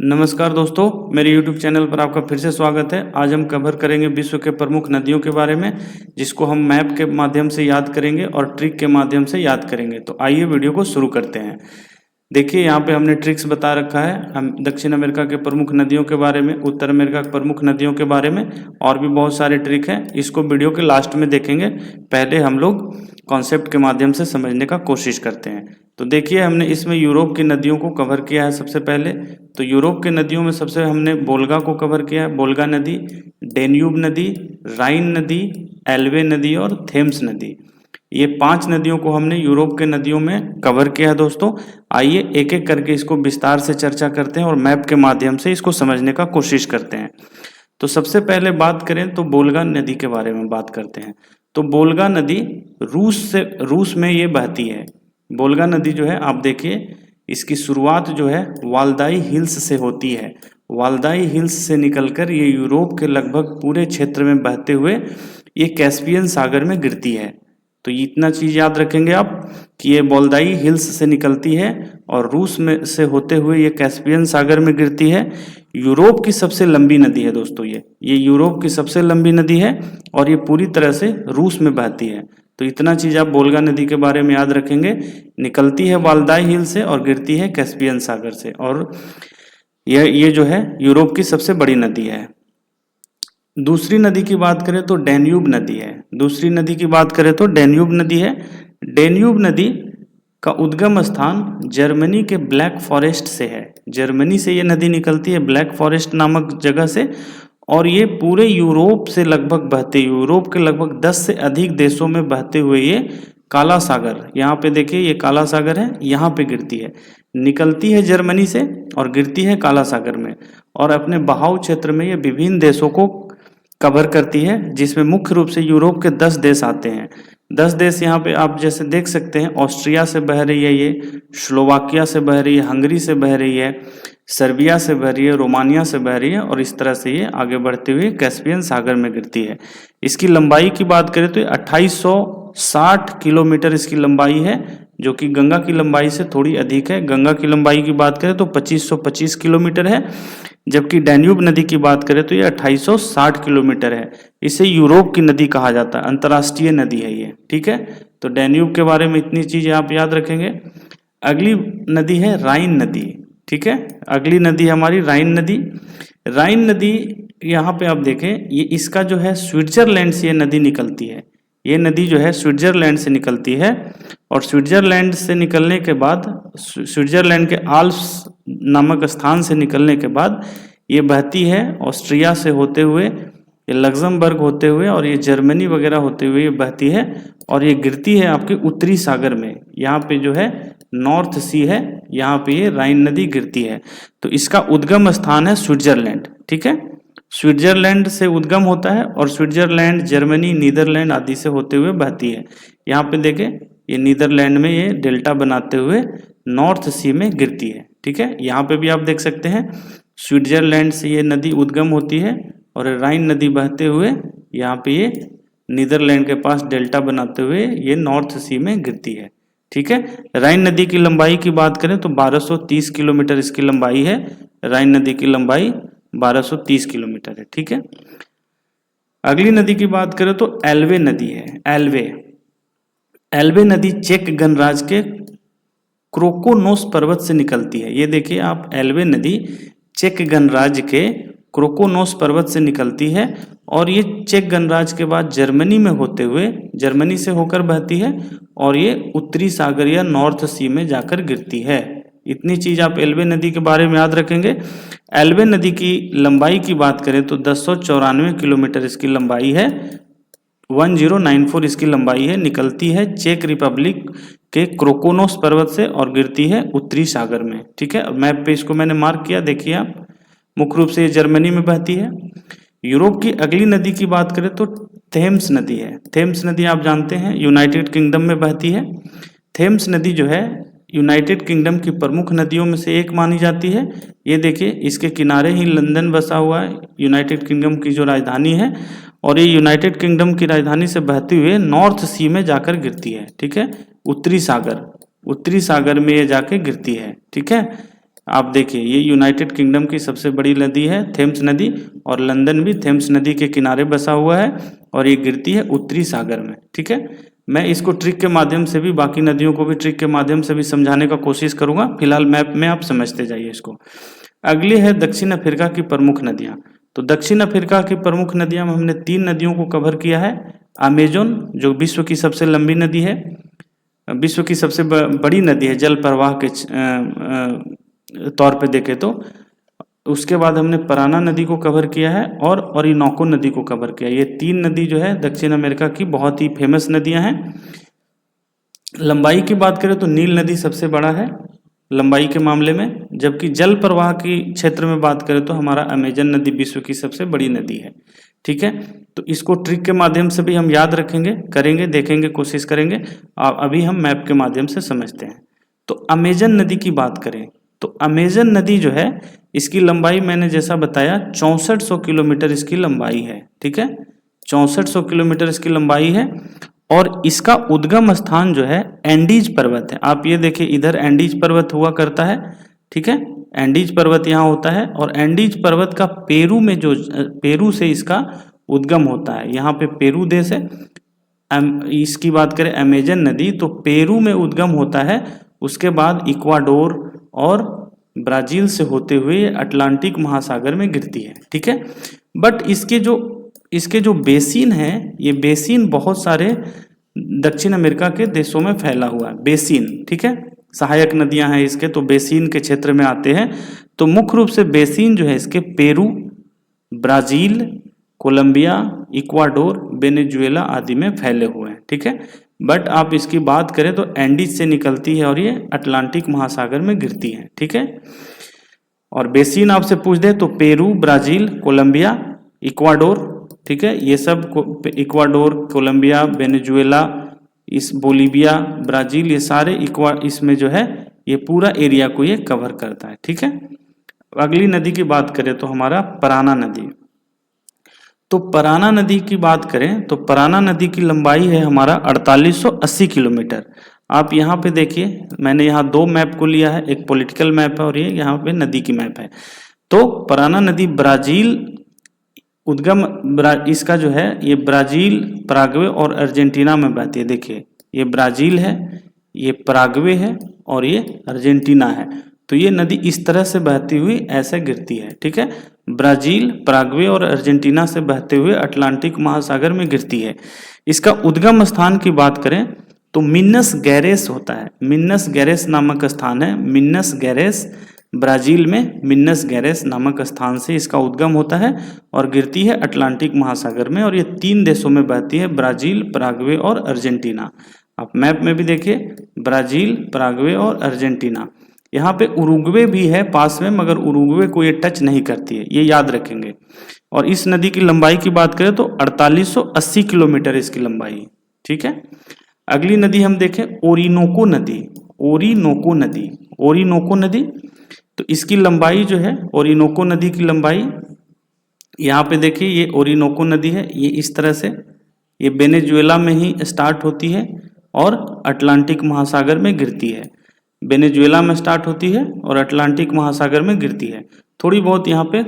नमस्कार दोस्तों, मेरे YouTube चैनल पर आपका फिर से स्वागत है। आज हम कवर करेंगे विश्व के प्रमुख नदियों के बारे में, जिसको हम मैप के माध्यम से याद करेंगे और ट्रिक के माध्यम से याद करेंगे। तो आइए वीडियो को शुरू करते हैं। देखिए, यहाँ पे हमने ट्रिक्स बता रखा है। हम दक्षिण अमेरिका के प्रमुख नदियों के बारे में, उत्तर अमेरिका के प्रमुख नदियों के बारे में और भी बहुत सारे ट्रिक हैं। इसको वीडियो के लास्ट में देखेंगे। पहले हम लोग कॉन्सेप्ट के माध्यम से समझने का कोशिश करते हैं। तो देखिए, हमने इसमें यूरोप की नदियों को कवर किया है सबसे पहले। तो यूरोप के नदियों में सबसे हमने वोल्गा को कवर किया है, वोल्गा नदी, डेन्यूब नदी, राइन नदी, एल्वे नदी और थेम्स नदी। ये 5 नदियों को हमने यूरोप के नदियों में कवर किया है दोस्तों। आइए एक एक करके इसको विस्तार से चर्चा करते हैं और मैप के माध्यम से इसको समझने का कोशिश करते हैं। तो सबसे पहले बात करें तो वोल्गा नदी के बारे में बात करते हैं। तो वोल्गा नदी रूस में ये बहती है। वोल्गा नदी जो है, आप देखिए, इसकी शुरुआत जो है वाल्दाई हिल्स से होती है। वाल्दाई हिल्स से निकलकर ये यूरोप के लगभग पूरे क्षेत्र में बहते हुए ये कैस्पियन सागर में गिरती है। तो इतना चीज याद रखेंगे आप कि ये वाल्दाई हिल्स से निकलती है और रूस में से होते हुए ये कैस्पियन सागर में गिरती है। यूरोप की सबसे लंबी नदी है दोस्तों। ये यूरोप की सबसे लंबी नदी है और ये पूरी तरह से रूस में बहती है। तो इतना चीज आप वोल्गा नदी के बारे में याद रखेंगे। निकलती है वाल्दाई हिल से और गिरती है कैस्पियन सागर से, और ये जो है यूरोप की सबसे बड़ी नदी है। दूसरी नदी की बात करें तो डैन्यूब नदी है। दूसरी नदी की बात करें तो डैन्यूब नदी है। डैन्यूब नदी का उद्गम स्थान जर्मनी के ब्लैक फॉरेस्ट से है। जर्मनी से ये नदी निकलती है, ब्लैक फॉरेस्ट नामक जगह से, और ये पूरे यूरोप से लगभग बहते, यूरोप के लगभग 10 से अधिक देशों में बहते हुए ये काला सागर, यहाँ पे देखिए ये काला सागर है, यहाँ पे गिरती है। निकलती है जर्मनी से और गिरती है काला सागर में, और अपने बहाव क्षेत्र में ये विभिन्न देशों को कवर करती है, जिसमें मुख्य रूप से यूरोप के 10 देश आते हैं। 10 देश यहाँ पे आप जैसे देख सकते हैं। ऑस्ट्रिया से बह रही है ये, स्लोवाकिया से बह रही है, हंगरी से बह रही है, सर्बिया से बह रही है, रोमानिया से बह रही है, और इस तरह से ये आगे बढ़ते हुए कैस्पियन सागर में गिरती है। इसकी लंबाई की बात करें तो 2860 किलोमीटर इसकी लंबाई है, जो कि गंगा की लंबाई से थोड़ी अधिक है। गंगा की लंबाई की बात करें तो 2525 किलोमीटर है, जबकि डैन्यूब नदी की बात करें तो ये 2860 किलोमीटर है। इसे यूरोप की नदी कहा जाता है, अंतर्राष्ट्रीय नदी है ये, ठीक है। तो डैन्यूब के बारे में इतनी चीजें आप याद रखेंगे। अगली नदी है राइन नदी, ठीक है। अगली नदी हमारी राइन नदी। राइन नदी यहाँ पे आप देखें, ये इसका जो है स्विट्जरलैंड से ये नदी निकलती है। ये नदी जो है स्विट्जरलैंड से निकलती है, और स्विट्जरलैंड से निकलने के बाद, स्विट्जरलैंड के आल्प्स नामक स्थान से निकलने के बाद ये बहती है ऑस्ट्रिया से होते हुए, ये लग्जमबर्ग होते हुए, और ये जर्मनी वगैरह होते हुए ये बहती है, और ये गिरती है आपके उत्तरी सागर में। यहाँ पे जो है नॉर्थ सी है, यहाँ पे ये राइन नदी गिरती है। तो इसका उद्गम स्थान है स्विट्जरलैंड, ठीक है। स्विट्जरलैंड से उद्गम होता है, और स्विट्जरलैंड, जर्मनी, नीदरलैंड आदि से होते हुए बहती है। यहाँ पे देखें, ये नीदरलैंड में ये डेल्टा बनाते हुए नॉर्थ सी में गिरती है, ठीक है। यहाँ पे भी आप देख सकते हैं, स्विट्जरलैंड से ये नदी उद्गम होती है, और राइन नदी बहते हुए यहाँ पे ये नीदरलैंड के पास डेल्टा बनाते हुए ये नॉर्थ सी में गिरती है, ठीक है। राइन नदी की लंबाई की बात करें तो 1230 किलोमीटर इसकी लंबाई है। राइन नदी की लंबाई 1230 किलोमीटर है, ठीक है। अगली नदी की बात करें तो एल्वे नदी है। एल्वे नदी चेक गणराज्य के क्रोकोनोस पर्वत से निकलती है। ये देखिए आप, एल्वे नदी चेक गणराज्य के क्रोकोनोस पर्वत से निकलती है, और ये चेक गणराज्य के बाद जर्मनी में होते हुए, जर्मनी से होकर बहती है, और ये उत्तरी सागर या नॉर्थ सी में जाकर गिरती है। इतनी चीज आप एल्वे नदी के बारे में याद रखेंगे। एल्वे नदी की लंबाई की बात करें तो 1094 किलोमीटर इसकी लंबाई है, 1094 इसकी लंबाई है। निकलती है चेक रिपब्लिक के क्रोकोनोस पर्वत से और गिरती है उत्तरी सागर में, ठीक है। मैप पे इसको मैंने मार्क किया, देखिए आप। मुख्य रूप से ये जर्मनी में बहती है। यूरोप की अगली नदी की बात करें तो थेम्स नदी है। थेम्स नदी आप जानते हैं यूनाइटेड किंगडम में बहती है। थेम्स नदी जो है यूनाइटेड किंगडम की प्रमुख नदियों में से एक मानी जाती है। ये देखिए, इसके किनारे ही लंदन बसा हुआ है, यूनाइटेड किंगडम की जो राजधानी है, और ये यूनाइटेड किंगडम की राजधानी से बहते हुए नॉर्थ सी में जाकर गिरती है, ठीक है। उत्तरी सागर में ये जाके गिरती है, ठीक है। आप देखिए ये यूनाइटेड किंगडम की सबसे बड़ी नदी है थेम्स नदी, और लंदन भी थेम्स नदी के किनारे बसा हुआ है और ये गिरती है उत्तरी सागर में। ठीक है, मैं इसको ट्रिक के माध्यम से भी, बाकी नदियों को भी ट्रिक के माध्यम से भी समझाने का कोशिश करूंगा, फिलहाल मैप में आप समझते जाइए इसको। अगली है दक्षिण अफ्रीका की प्रमुख नदियां। तो दक्षिण अफ्रीका की प्रमुख नदियां में हमने 3 नदियों को कवर किया है। अमेजन जो विश्व की सबसे लंबी नदी है, विश्व की सबसे बड़ी नदी है जल प्रवाह के तौर पे देखें तो। उसके बाद हमने पराना नदी को कवर किया है और ओरिनोको नदी को कवर किया। ये 3 नदी जो है दक्षिण अमेरिका की बहुत ही फेमस नदियां हैं। लंबाई की बात करें तो नील नदी सबसे बड़ा है लंबाई के मामले में, जबकि जल प्रवाह की क्षेत्र में बात करें तो हमारा अमेजन नदी विश्व की सबसे बड़ी नदी है। ठीक है, तो इसको ट्रिक के माध्यम से भी हम याद रखेंगे, करेंगे, देखेंगे, कोशिश करेंगे। अभी हम मैप के माध्यम से समझते हैं। तो अमेजन नदी की बात करें तो अमेजन नदी जो है इसकी लंबाई मैंने जैसा बताया 6400 किलोमीटर इसकी लंबाई है। ठीक है, 6400 किलोमीटर इसकी लंबाई है और इसका उद्गम स्थान जो है एंडीज पर्वत है। आप ये देखिए इधर एंडीज पर्वत हुआ करता है। ठीक है, एंडीज पर्वत यहाँ होता है और एंडीज पर्वत का पेरू में जो पेरू से इसका उद्गम होता है। यहाँ पे पेरू देश है। इसकी बात करें अमेजन नदी तो पेरू में उद्गम होता है, उसके बाद इक्वाडोर और ब्राजील से होते हुए अटलांटिक महासागर में गिरती है। ठीक है, बट इसके जो बेसिन है, ये बेसिन बहुत सारे दक्षिण अमेरिका के देशों में फैला हुआ है। बेसिन, ठीक है, सहायक नदियां हैं इसके, तो बेसिन के क्षेत्र में आते हैं। तो मुख्य रूप से बेसिन जो है इसके Peru, Brazil, Colombia, Ecuador, Venezuela आदि में फैले हुए हैं। ठीक है, बट आप इसकी बात करें तो एंडीज से निकलती है और ये अटलांटिक महासागर में गिरती है। ठीक है, और बेसिन आपसे पूछ दे तो पेरू, ब्राजील, कोलंबिया, इक्वाडोर, ठीक है, ये सब इक्वाडोर, कोलंबिया, वेनेजुएला, इस बोलीविया, ब्राजील, ये सारे इसमें जो है ये पूरा एरिया को ये कवर करता है। ठीक है, अगली नदी की बात करें तो हमारा पराना नदी। तो पराना नदी की बात करें तो पराना नदी की लंबाई है हमारा 4880 किलोमीटर। आप यहाँ पे देखिए, मैंने यहाँ 2 मैप को लिया है, एक पॉलिटिकल मैप है और ये यहाँ पे नदी की मैप है। तो पराना नदी ब्राजील उद्गम इसका जो है ये ब्राजील, पराग्वे और अर्जेंटीना में बहती है। देखिए ये ब्राजील है, ये पराग्वे है और ये अर्जेंटीना है। तो ये नदी इस तरह से बहती हुई ऐसे गिरती है। ठीक है, ब्राजील, पराग्वे और अर्जेंटीना से बहते हुए अटलांटिक महासागर में गिरती है। इसका उद्गम स्थान की बात करें तो मिन्नस गैरेस होता है। मिन्नस गैरेस नामक स्थान है। मिन्नस गैरेस ब्राजील में मिन्नस गैरेस नामक स्थान से इसका उद्गम होता है और गिरती है अटलांटिक महासागर में, और ये 3 देशों में बहती है, ब्राजील, पराग्वे और अर्जेंटीना। आप मैप में भी देखिए ब्राजील, पराग्वे और अर्जेंटीना। यहाँ पे उरुग्वे भी है पास में, मगर उरुग्वे को ये टच नहीं करती है, ये याद रखेंगे। और इस नदी की लंबाई की बात करें तो 4880 किलोमीटर इसकी लंबाई। ठीक है, अगली नदी हम देखें ओरिनोको नदी। ओरिनोको नदी, ओरिनोको नदी, तो इसकी लंबाई जो है ओरिनोको नदी की लंबाई यहाँ पे देखिए, ये ओरिनोको नदी है, ये इस तरह से ये वेनेजुएला में ही स्टार्ट होती है और अटलांटिक महासागर में गिरती है। वेनेजुएला में स्टार्ट होती है और अटलांटिक महासागर में गिरती है। थोड़ी बहुत यहाँ पे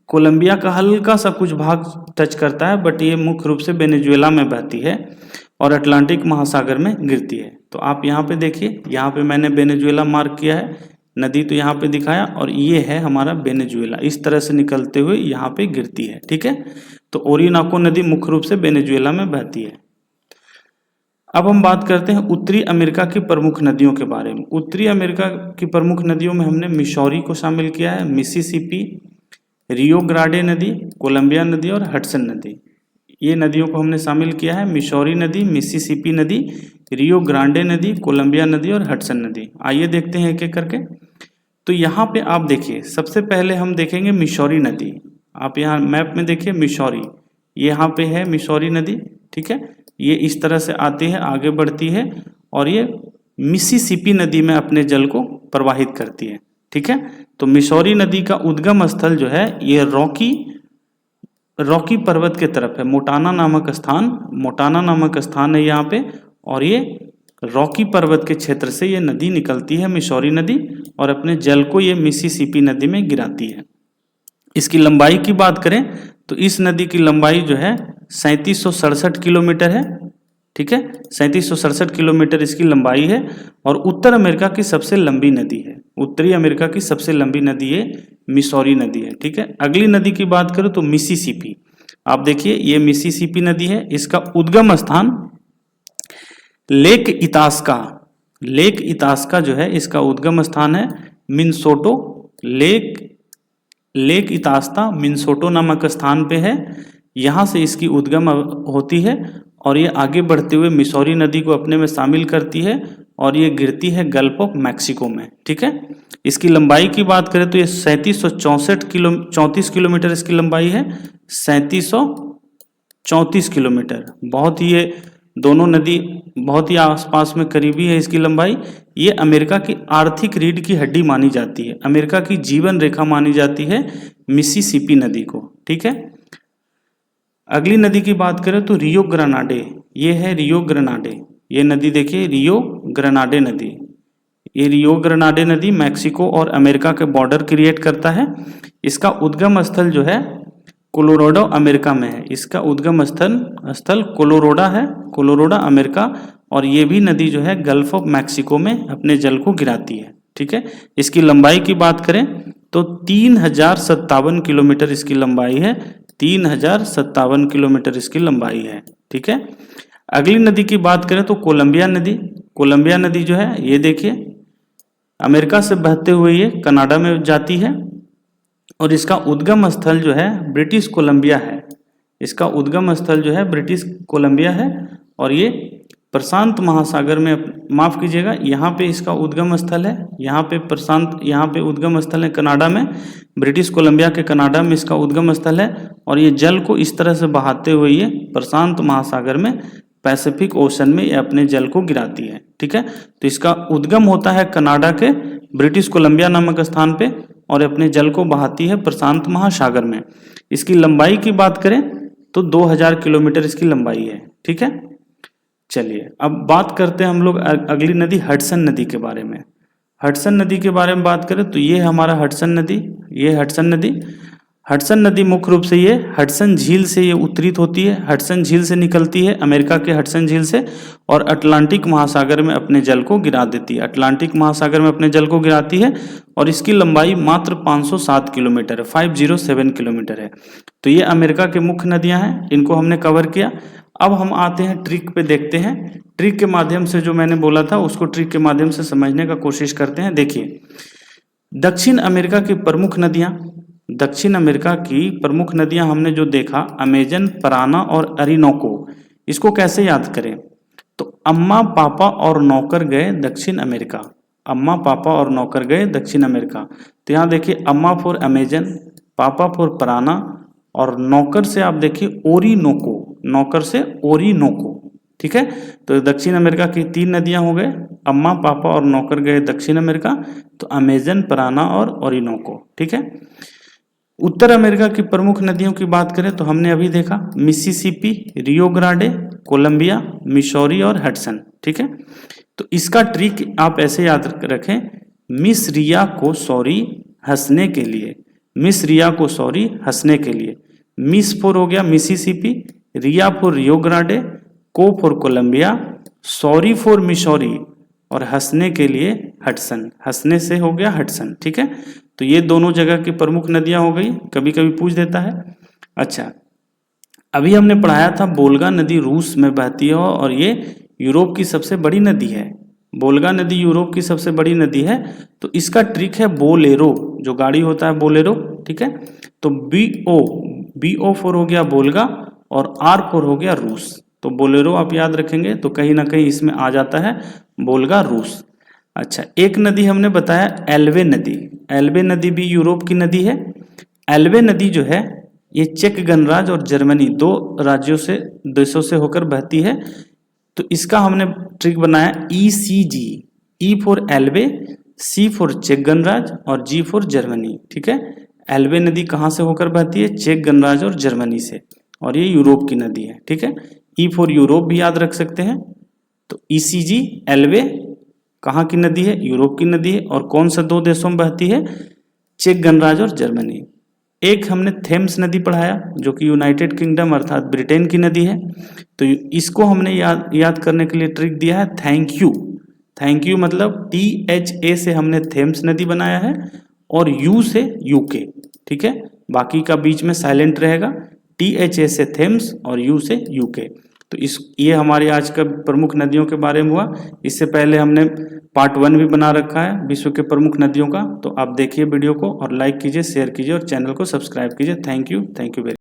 कोलंबिया का हल्का सा कुछ भाग टच करता है, बट ये मुख्य रूप से वेनेजुएला में बहती है और अटलांटिक महासागर में गिरती है। तो आप यहाँ पे देखिए, यहाँ पे मैंने वेनेजुएला मार्क किया है, नदी तो यहाँ पे दिखाया, और ये है हमारा वेनेजुएला, इस तरह से निकलते हुए यहाँ पे गिरती है। ठीक है, तो ओरिनोको नदी मुख्य रूप से वेनेजुएला में बहती है। अब हम बात करते हैं उत्तरी अमेरिका की प्रमुख नदियों के बारे में। उत्तरी अमेरिका की प्रमुख नदियों में हमने मिसौरी को शामिल किया है, मिसिसिपी, रियो ग्रांडे नदी, कोलंबिया नदी और हडसन नदी, ये नदियों को हमने शामिल किया है। मिसौरी नदी, मिसिसिपी नदी, रियो ग्रांडे नदी, कोलंबिया नदी और हडसन नदी। आइए देखते हैं एक एक करके। तो यहाँ पे आप देखिए, सबसे पहले हम देखेंगे मिसौरी नदी। आप यहाँ मैप में देखिए मिसौरी, ये यहाँ पे है मिसौरी नदी। ठीक है, ये इस तरह से आती है, आगे बढ़ती है और ये मिसिसिपी नदी में अपने जल को प्रवाहित करती है। ठीक है, तो मिसौरी नदी का उद्गम स्थल जो है ये रॉकी पर्वत के तरफ है। मोटाना नामक स्थान है यहाँ पे, और ये रॉकी पर्वत के क्षेत्र से ये नदी निकलती है, मिसौरी नदी, और अपने जल को ये मिसिसिपी नदी में गिराती है। इसकी लंबाई की बात करें तो इस नदी की लंबाई जो है 3767 किलोमीटर है। ठीक है, 3767 किलोमीटर इसकी लंबाई है और उत्तर अमेरिका की सबसे लंबी नदी है। उत्तरी अमेरिका की सबसे लंबी नदी ये मिसौरी नदी है। ठीक है, अगली नदी की बात करें तो मिसिसिपी। आप देखिए ये मिसिसिपी नदी है, इसका उद्गम स्थान लेक इतास्का। लेक इतास्का जो है इसका उद्गम स्थान है मिनसोटो। लेक इतास्का मिनसोटो नामक स्थान पे है। यहाँ से इसकी उद्गम होती है और ये आगे बढ़ते हुए मिसौरी नदी को अपने में शामिल करती है और ये गिरती है गल्फ ऑफ मैक्सिको में। ठीक है, इसकी लंबाई की बात करें तो ये 3734 किलोमीटर इसकी लंबाई है। 3734 किलोमीटर, बहुत ही ये दोनों नदी बहुत ही आसपास में करीबी है इसकी लंबाई। ये अमेरिका की आर्थिक रीढ़ की हड्डी मानी जाती है, अमेरिका की जीवन रेखा मानी जाती है मिसिसिपी नदी को। ठीक है, अगली नदी की बात करें तो रियो ग्रेनाडे। ये है रियो ग्रेनाडे, ये नदी देखिए रियो ग्रेनाडे नदी। ये रियो ग्रेनाडे नदी मैक्सिको और अमेरिका के बॉर्डर क्रिएट करता है। इसका उद्गम स्थल जो है कोलोराडो अमेरिका में है। इसका उद्गम स्थल कोलोराडो है, कोलोराडो अमेरिका, और ये भी नदी जो है गल्फ ऑफ मैक्सिको में अपने जल को गिराती है। ठीक है, इसकी लंबाई की बात करें तो 3057 किलोमीटर इसकी लंबाई है। 3057 किलोमीटर इसकी लंबाई है। ठीक है, अगली नदी की बात करें तो कोलंबिया नदी। कोलंबिया नदी जो है ये देखिए अमेरिका से बहते हुए ये कनाडा में जाती है और इसका उद्गम स्थल जो है ब्रिटिश कोलंबिया है। इसका उद्गम स्थल जो है ब्रिटिश कोलंबिया है और ये प्रशांत महासागर में, माफ कीजिएगा, यहाँ पे इसका उद्गम स्थल है, यहाँ पे उद्गम स्थल है कनाडा में, ब्रिटिश कोलंबिया के कनाडा में इसका उद्गम स्थल है और ये जल को इस तरह से बहाते हुए ये प्रशांत महासागर में, पैसिफिक ओशन में ये अपने जल को गिराती है। ठीक है, तो इसका उद्गम होता है कनाडा के ब्रिटिश कोलंबिया नामक स्थान पे और अपने जल को बहाती है प्रशांत महासागर में। इसकी लंबाई की बात करें तो 2000 किलोमीटर इसकी लंबाई है। ठीक है, चलिए अब बात करते हैं हम लोग अगली नदी हडसन नदी के बारे में। हडसन नदी के बारे में बात करें तो ये हमारा हडसन नदी, ये हडसन नदी। हडसन नदी मुख्य रूप से ये हडसन झील से ये उत्तरित होती है, हडसन झील से निकलती है, अमेरिका के हडसन झील से, और अटलांटिक महासागर में अपने जल को गिरा देती है। अटलांटिक महासागर में अपने जल को गिराती है और इसकी लंबाई मात्र 507 किलोमीटर है, 507 किलोमीटर है। तो ये अमेरिका के मुख्य नदियां हैं, इनको हमने कवर किया। अब हम आते हैं ट्रिक पे, देखते हैं ट्रिक के माध्यम से जो मैंने बोला था उसको ट्रिक के माध्यम से समझने का कोशिश करते हैं। देखिए दक्षिण अमेरिका की प्रमुख नदियां, दक्षिण अमेरिका की प्रमुख नदियां हमने जो देखा अमेजन, पराना और अरिनोको, इसको कैसे याद करें? तो अम्मा पापा और नौकर गए दक्षिण अमेरिका, अम्मा पापा और नौकर गए दक्षिण अमेरिका। तो यहाँ देखिए अम्मा फॉर अमेजन, पापा फॉर पराना और नौकर से आप देखिए ओरिनोको, नौकर से ओरिनोको। ठीक है, तो दक्षिण अमेरिका की 3 नदियां हो गए, अम्मा पापा और नौकर गए दक्षिण अमेरिका, तो अमेजन, पराना और ओरिनोको। ठीक है, उत्तर अमेरिका की प्रमुख नदियों की बात करें तो हमने अभी देखा Mississippi, Rio Grande, Columbia, Missouri और हडसन। ठीक है, तो इसका ट्रिक आप ऐसे याद रखें, मिस रिया को सॉरी हंसने के लिए, मिस रिया को सॉरी हंसने के लिए। मिस फॉर हो गया Mississippi, Riya for Rio Grande, को for Colombia, sorry for Missouri और हंसने के लिए हडसन, हंसने से हो गया हडसन। ठीक है, तो ये दोनों जगह की प्रमुख नदियां हो गई, कभी कभी पूछ देता है। अच्छा, अभी हमने पढ़ाया था बोल्गा नदी रूस में बहती है और ये यूरोप की सबसे बड़ी नदी है। बोल्गा नदी यूरोप की सबसे बड़ी नदी है। तो इसका ट्रिक है बोलेरो, जो गाड़ी होता है बोलेरो। ठीक है, तो BO फॉर हो गया बोल्गा और R फॉर हो गया रूस। तो बोलेरो आप याद रखेंगे तो कहीं ना कहीं इसमें आ जाता है बोल्गा रूस। अच्छा, एक नदी हमने बताया एल्वे नदी, एल्वे नदी भी यूरोप की नदी है। एल्वे नदी जो है ये चेक गणराज्य और जर्मनी, 2 राज्यों से, देशों से होकर बहती है। तो इसका हमने ट्रिक बनाया ECG, E फॉर एल्वे, C फॉर चेक गणराज्य और G फॉर जर्मनी। ठीक है, एल्वे नदी कहाँ से होकर बहती है? चेक गणराज्य और जर्मनी से, और ये यूरोप की नदी है। ठीक है, E फॉर यूरोप भी याद रख सकते हैं, तो ईसीजी एल्बे कहाँ की नदी है? यूरोप की नदी है। और कौन सा 2 देशों में बहती है? चेक गणराज्य और जर्मनी। एक हमने थेम्स नदी पढ़ाया जो कि यूनाइटेड किंगडम अर्थात ब्रिटेन की नदी है। तो इसको हमने याद करने के लिए ट्रिक दिया है थैंक यू। थैंक यू मतलब THA से हमने थेम्स नदी बनाया है और यू से यूके। ठीक है, बाकी का बीच में साइलेंट रहेगा। THA से थेम्स और यू से यूके। तो ये हमारी आज का प्रमुख नदियों के बारे में हुआ। इससे पहले हमने पार्ट 1 भी बना रखा है विश्व के प्रमुख नदियों का। तो आप देखिए वीडियो को और लाइक कीजिए, शेयर कीजिए और चैनल को सब्सक्राइब कीजिए। Thank you very